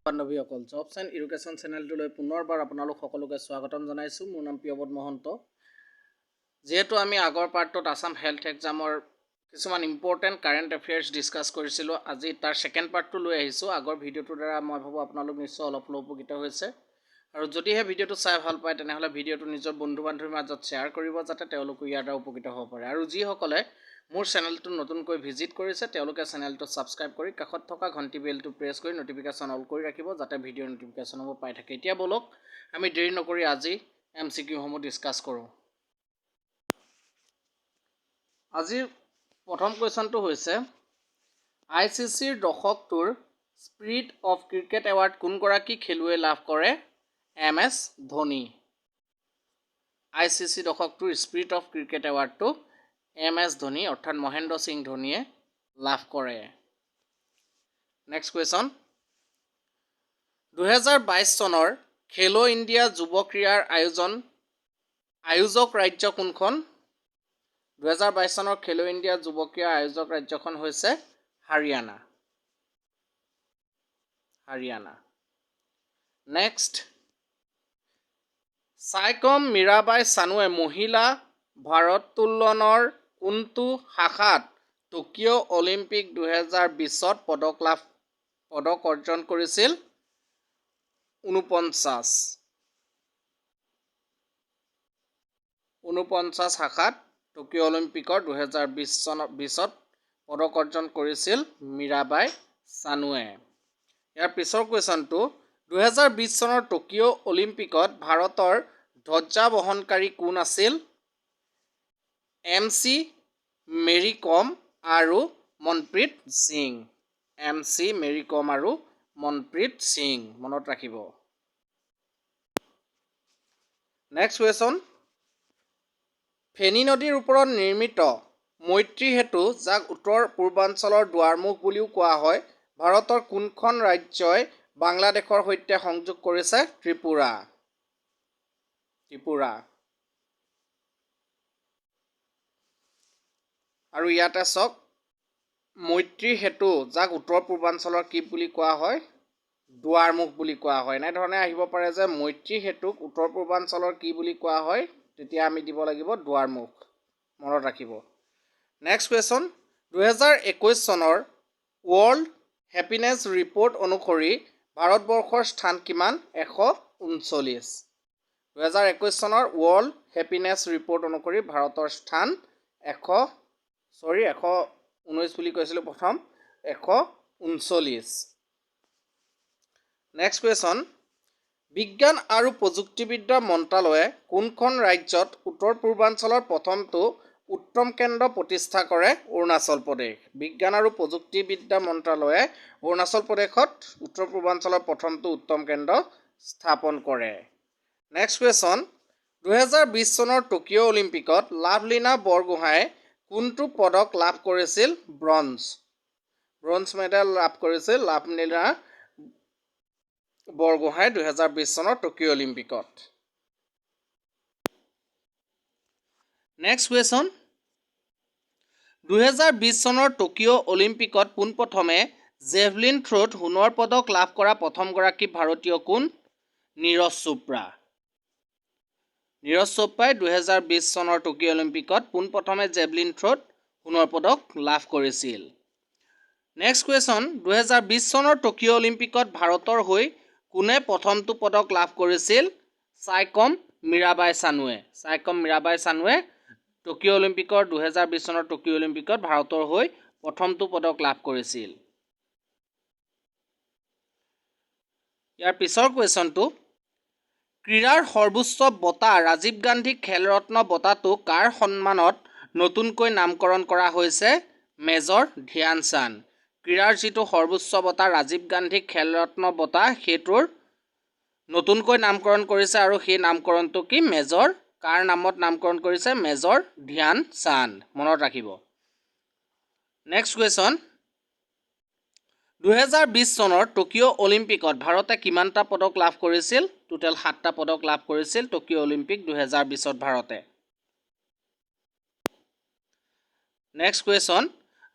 বান্ধৱীসকল jobs and education চেনেলটোলৈ পুনৰবাৰ আপোনালোক সকলোকে স্বাগতম জনাইছোঁ। মোৰ নাম প্ৰিয়ৱত মহন্ত। যিহেতু আমি আগৰ পাৰ্টত আছাম হেল্থ এক্সামৰ কিছুমান ইম্পৰ্টেণ্ট কাৰেণ্ট এফেয়াৰ্ছ ডিছকাছ কৰিছিলোঁ, আজি তাৰ ছেকেণ্ড পাৰ্টটো লৈ আহিছোঁ। আগৰ ভিডিঅ'টোৰ দ্বাৰা মই ভাবোঁ আপোনালোক নিশ্চয় অলপ উপকৃত হৈছে, আৰু যদিহে ভিডিঅ'টো চাই ভাল পায় তেনেহ'লে ভিডিঅ'টো নিজৰ বন্ধু বান্ধৱীৰ মাজত শ্বেয়াৰ কৰিব, যাতে তেওঁলোকো ইয়াৰ দ্বাৰা উপকৃত হ'ব পাৰে। আৰু যিসকলে মোৰ চেনেলটো নতুনকৈ ভিজিট কৰিছে তেওঁলোকে চেনেলটো ছাবস্ক্ৰাইব কৰি কাষত থকা ঘণ্টি বেলটো প্ৰেছ কৰি ন'টিফিকেশ্যন অল কৰি ৰাখিব, যাতে ভিডিঅ'ৰ ন'টিফিকেশ্যনসমূহ পাই থাকে। এতিয়া বলক আমি দেৰি নকৰি আজি MCQসমূহ ডিছকাছ কৰোঁ। আজিৰ প্ৰথম কুৱেশ্যনটো হৈছে ICCৰ দশকটোৰ স্পিৰিট অফ ক্ৰিকেট এৱাৰ্ড কোনগৰাকী খেলুৱৈ লাভ কৰে? MS ধোনী। ICC দশকটোৰ স্পিৰিট অফ ক্ৰিকেট এৱাৰ্ডটো MS ধোনী অৰ্থাৎ মহেন্দ্ৰ সিং ধোনীয়ে লাভ কৰে। নেক্সট কুৱেশ্যন, 2022 চনৰ খেলো ইণ্ডিয়া যুৱ ক্ৰীড়াৰ আয়োজক ৰাজ্য কোনখন? 2022 চনৰ খেলো ইণ্ডিয়া যুৱ ক্ৰীড়াৰ আয়োজক ৰাজ্যখন হৈছে হাৰিয়ানা। নেক্সট, সাইকম মীৰাবাই চানুৱে মহিলা ভাৰোত্তোলনৰ কোনটো শাখাত টকিঅ' অলিম্পিক 2020ত পদক অৰ্জন কৰিছিল? 49 শাখাত টকিঅ' অলিম্পিকৰ 2020ত পদক অৰ্জন কৰিছিল মীৰাবাই চানুৱে। ইয়াৰ পিছৰ কুৱেশ্যনটো, 2020 চনৰ টকিঅ' অলিম্পিকত ভাৰতৰ ধ্বজাবহনকাৰী কোন আছিল? MC মেৰী কম আৰু মনপ্ৰীত সিং। MC মেৰী কম আৰু মনপ্ৰীত সিং, মনত ৰাখিব। নেক্সট কুৱেশ্যন, ফেনী নদীৰ ওপৰত নিৰ্মিত মৈত্ৰী সেতু, যাক উত্তৰ পূৰ্বাঞ্চলৰ দুৱাৰমুখ বুলিও কোৱা হয়, ভাৰতৰ কোনখন ৰাজ্যই বাংলাদেশৰ সৈতে সংযোগ কৰিছে? ত্ৰিপুৰা। আৰু ইয়াতে চাওক, মৈত্ৰী সেতু যাক উত্তৰ পূৰ্বাঞ্চলৰ কি বুলি কোৱা হয়? দুৱাৰমুখ বুলি কোৱা হয়। এনেধৰণে আহিব পাৰে যে মৈত্ৰী সেতুক উত্তৰ পূৰ্বাঞ্চলৰ কি বুলি কোৱা হয়, তেতিয়া আমি দিব লাগিব দুৱাৰমুখ, মনত ৰাখিব। নেক্সট কুৱেশ্যন, 2021 চনৰ ৱৰ্ল্ড হেপিনেছ ৰিপৰ্ট অনুসৰি ভাৰতবৰ্ষৰ স্থান কিমান? 139। 2021 চনৰ ৱৰ্ল্ড হেপিনেছ ৰিপৰ্ট অনুসৰি ভাৰতৰ স্থান 119 বুলি কৈছিলোঁ প্ৰথম, 139। নেক্সট কুৱেশ্যন, বিজ্ঞান আৰু প্ৰযুক্তিবিদ্যা মন্ত্ৰালয়ে কোনখন ৰাজ্যত উত্তৰ পূৰ্বাঞ্চলৰ প্ৰথমটো উত্তম কেন্দ্ৰ প্ৰতিষ্ঠা কৰে? অৰুণাচল প্ৰদেশ। বিজ্ঞান আৰু প্ৰযুক্তিবিদ্যা মন্ত্ৰালয়ে অৰুণাচল প্ৰদেশত উত্তৰ পূৰ্বাঞ্চলৰ প্ৰথমটো উত্তম কেন্দ্ৰ স্থাপন কৰে। নেক্সট কুৱেশ্যন, 2020 চনৰ টকিঅ' অলিম্পিকত লাভলীনা বৰগোহাঁয়ে কোনটো পদক লাভ কৰিছিল? ব্ৰঞ্জ মেডেল লাভ কৰিছিল লাভলীনা বৰগোহাঁয়ে 2020 চনৰ টকিঅ' অলিম্পিকত। নেক্সট কুৱেশ্যন, 2020 চনৰ টকিঅ' অলিম্পিকত পোনপ্ৰথমে জেভলিন থ্ৰ'ত সোণৰ পদক লাভ কৰা প্ৰথমগৰাকী ভাৰতীয় কোন? নীৰজ চোপ্ৰা। নীৰজ চোপ্ৰাই 2020 চনৰ টকিঅ' অলিম্পিকত পোনপ্ৰথমে জেভলিন থ্ৰ'ত সোণৰ পদক লাভ কৰিছিল। নেক্সট কুৱেশ্যন, 2020 চনৰ টকিঅ' অলিম্পিকত ভাৰতৰ হৈ কোনে প্ৰথমটো পদক লাভ কৰিছিল? সাইকম মীৰাবাই চানুৱে টকিঅ' অলিম্পিকৰ 2020 চনৰ টকিঅ' অলিম্পিকত ভাৰতৰ হৈ প্ৰথমটো পদক লাভ কৰিছিল। ইয়াৰ পিছৰ কুৱেশ্যনটো, ক্ৰীড়াৰ সৰ্বোচ্চ বঁটা ৰাজীৱ গান্ধী খেল ৰত্ন বঁটাটো কাৰ সন্মানত নতুনকৈ নামকৰণ কৰা হৈছে? মেজৰ ধ্যান চান্দ। ক্ৰীড়াৰ যিটো সৰ্বোচ্চ বঁটা ৰাজীৱ গান্ধী খেল ৰত্ন বঁটা, সেইটোৰ নতুনকৈ নামকৰণ কৰিছে, আৰু সেই নামকৰণটো কি? কাৰ নামত নামকৰণ কৰিছে? মেজৰ ধ্যান চান্দ, মনত ৰাখিব। নেক্সট কুৱেশ্যন, 2020 চনৰ টকিঅ' অলিম্পিকত ভাৰতে কিমানটা পদক লাভ কৰিছিল? টোটেল 7টা পদক লাভ কৰিছিল টকিঅ' অলিম্পিক 2020ত ভাৰতে। নেক্সট কুৱেশ্যন,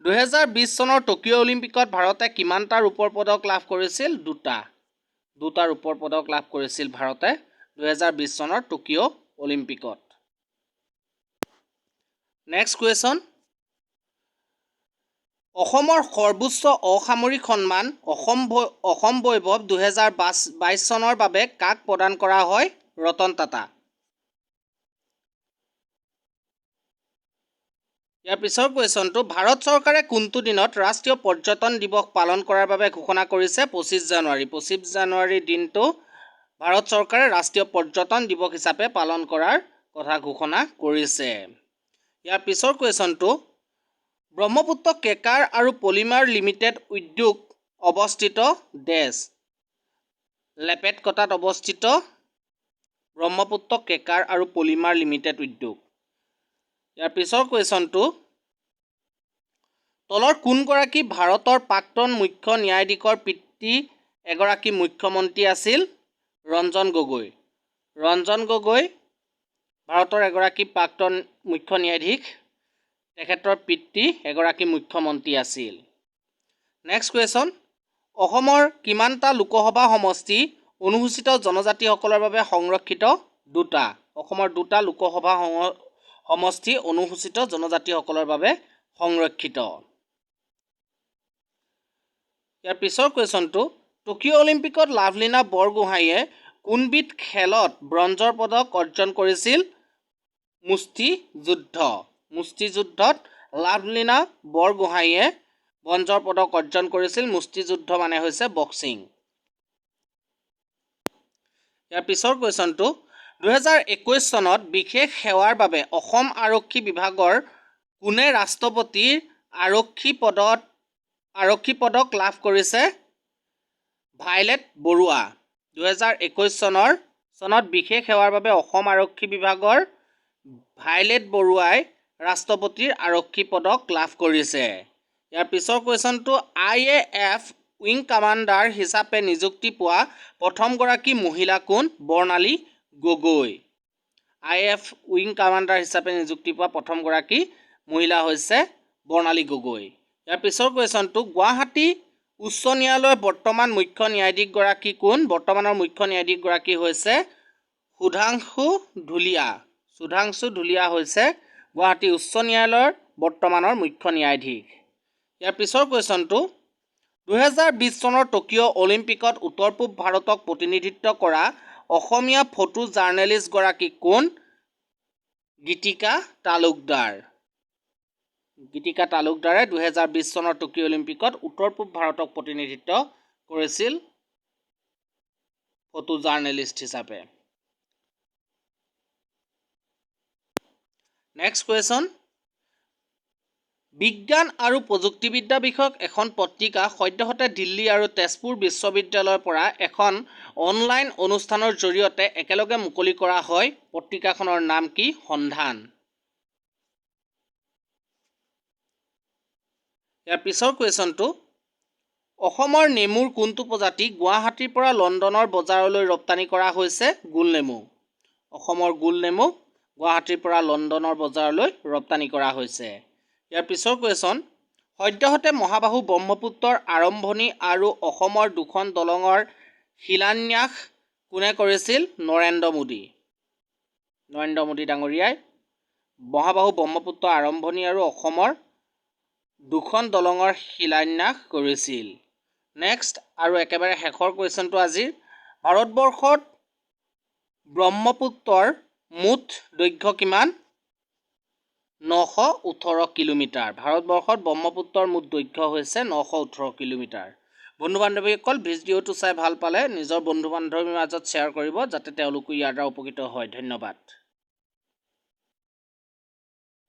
2020 চনৰ টকিঅ' অলিম্পিকত ভাৰতে কিমানটা ৰূপৰ পদক লাভ কৰিছিল? 2টা। 2টা ৰূপৰ পদক লাভ কৰিছিল ভাৰতে 2020 চনৰ টকিঅ' অলিম্পিকত। নেক্সট কুৱেশ্যন, অসমৰ সৰ্বোচ্চ অসামৰিক সন্মান অসম বৈভৱ 2022 চনৰ বাবে কাক প্ৰদান কৰা হয়? ৰতন টাটা। ইয়াৰ পিছৰ কুৱেশ্যনটো, ভাৰত চৰকাৰে কোনটো দিনত ৰাষ্ট্ৰীয় পৰ্যটন দিৱস পালন কৰাৰ বাবে ঘোষণা কৰিছে? 25 জানুৱাৰী। 25 জানুৱাৰী দিনটো ভাৰত চৰকাৰে ৰাষ্ট্ৰীয় পৰ্যটন দিৱস হিচাপে পালন কৰাৰ কথা ঘোষণা কৰিছে। ইয়াৰ পিছৰ কুৱেশ্যনটো, ব্ৰহ্মপুত্ৰ কেকাৰ আৰু পলিমাৰ লিমিটেড উদ্যোগ অৱস্থিত ডেছ। লেপেটকটাত অৱস্থিত ব্ৰহ্মপুত্ৰ কেকাৰ আৰু পলিমাৰ লিমিটেড উদ্যোগ। ইয়াৰ পিছৰ কুৱেশ্যনটো, তলৰ কোনগৰাকী ভাৰতৰ প্ৰাক্তন মুখ্য ন্যায়াধীশৰ পিতৃ এগৰাকী মুখ্যমন্ত্ৰী আছিল? ৰঞ্জন গগৈ। ৰঞ্জন গগৈ ভাৰতৰ এগৰাকী প্ৰাক্তন মুখ্য ন্যায়াধীশ, তেখেতৰ পিতৃ এগৰাকী মুখ্যমন্ত্ৰী আছিল। নেক্সট কুৱেশ্যন, অসমৰ কিমানটা লোকসভা সমষ্টি অনুসূচিত জনজাতিসকলৰ বাবে সংৰক্ষিত? 2টা। অসমৰ 2টা লোকসভা সমষ্টি অনুসূচিত জনজাতিসকলৰ বাবে সংৰক্ষিত। ইয়াৰ পিছৰ কুৱেশ্যনটো, টকিঅ' অলিম্পিকত লাভলীনা বৰগোহাঁইয়ে কোনবিধ খেলত ব্ৰঞ্জৰ পদক অৰ্জন কৰিছিল? মুষ্টিযুদ্ধ। মুষ্টিযুদ্ধত লাভলীনা বৰগোহাঁইয়ে ব্ৰঞ্জৰ পদক অৰ্জন কৰিছিল। মুষ্টিযুদ্ধ মানে হৈছে বক্সিং। ইয়াৰ পিছৰ কুৱেশ্যনটো, 2021 চনত বিশেষ সেৱাৰ বাবে অসম আৰক্ষী বিভাগৰ কোনে ৰাষ্ট্ৰপতিৰ আৰক্ষী পদক লাভ কৰিছে? ভায়লেট বৰুৱা। 2021 চনত বিশেষ সেৱাৰ বাবে অসম আৰক্ষী বিভাগৰ ভায়লেট বৰুৱাই ৰাষ্ট্ৰপতিৰ আৰক্ষী পদক লাভ কৰিছে। ইয়াৰ পিছৰ কুৱেশ্যনটো, IAF উইং কামাণ্ডাৰ হিচাপে নিযুক্তি পোৱা প্ৰথমগৰাকী মহিলা কোন? বৰ্ণালী গগৈ। IAF উইং কামাণ্ডাৰ হিচাপে নিযুক্তি পোৱা প্ৰথমগৰাকী মহিলা হৈছে বৰ্ণালী গগৈ। ইয়াৰ পিছৰ কুৱেশ্যনটো, গুৱাহাটী উচ্চ ন্যায়ালয়ৰ বৰ্তমান মুখ্য ন্যায়াধীশগৰাকী কোন? বৰ্তমানৰ মুখ্য ন্যায়াধীশগৰাকী হৈছে সুধাংশু ধুলিয়া। সুধাংশু ধুলিয়া হৈছে গুৱাহাটী উচ্চ ন্যায়ালয়ৰ বৰ্তমানৰ মুখ্য ন্যায়াধীশ। ইয়াৰ পিছৰ কুৱেশ্যনটো, 2020 চনৰ টকিঅ' অলিম্পিকত উত্তৰ পূব ভাৰতক প্ৰতিনিধিত্ব কৰা অসমীয়া ফটো জাৰ্নেলিষ্টগৰাকী কোন? গীতিকা তালুকদাৰ। গীতিকা তালুকদাৰে 2020 চনৰ টকিঅ' অলিম্পিকত উত্তৰ পূব ভাৰতক প্ৰতিনিধিত্ব কৰিছিল ফটো জাৰ্নেলিষ্ট হিচাপে। নেক্সট কুৱেশ্যন, বিজ্ঞান আৰু প্ৰযুক্তিবিদ্যা বিষয়ক এখন পত্ৰিকা সদ্যহতে দিল্লী আৰু তেজপুৰ বিশ্ববিদ্যালয়ৰ পৰা এখন অনলাইন অনুষ্ঠানৰ জৰিয়তে একেলগে মুকলি কৰা হয়। পত্ৰিকাখনৰ নাম কি? সন্ধান। ইয়াৰ পিছৰ কুৱেশ্যনটো, অসমৰ নেমুৰ কোনটো প্ৰজাতি গুৱাহাটীৰ পৰা লণ্ডনৰ বজাৰলৈ ৰপ্তানি কৰা হৈছে? গোলনেমু। অসমৰ গোলনেমু গুৱাহাটীৰ পৰা লণ্ডনৰ বজাৰলৈ ৰপ্তানি কৰা হৈছে। ইয়াৰ পিছৰ কুৱেশ্যন, সদ্যহতে মহাবাহু ব্ৰহ্মপুত্ৰৰ আৰম্ভণি আৰু অসমৰ 2খন দলঙৰ শিলান্যাস কোনে কৰিছিল? নৰেন্দ্ৰ মোদী। নৰেন্দ্ৰ মোদী ডাঙৰীয়াই মহাবাহু ব্ৰহ্মপুত্ৰৰ আৰম্ভণি আৰু অসমৰ 2খন দলঙৰ শিলান্যাস কৰিছিল। নেক্সট আৰু একেবাৰে শেষৰ কুৱেশ্যনটো আজিৰ, ভাৰতবৰ্ষত ব্ৰহ্মপুত্ৰৰ মুঠ দৈৰ্ঘ্য কিমান? 918 কিলোমিটাৰ। ভাৰতবৰ্ষত ব্ৰহ্মপুত্ৰৰ মুঠ দৈৰ্ঘ্য হৈছে 918 কিলোমিটাৰ। বন্ধু বান্ধৱীসকল, ভিডিঅ'টো চাই ভাল পালে নিজৰ বন্ধু বান্ধৱীৰ মাজত শ্বেয়াৰ কৰিব যাতে তেওঁলোকো ইয়াৰ দ্বাৰা উপকৃত হয়। ধন্যবাদ।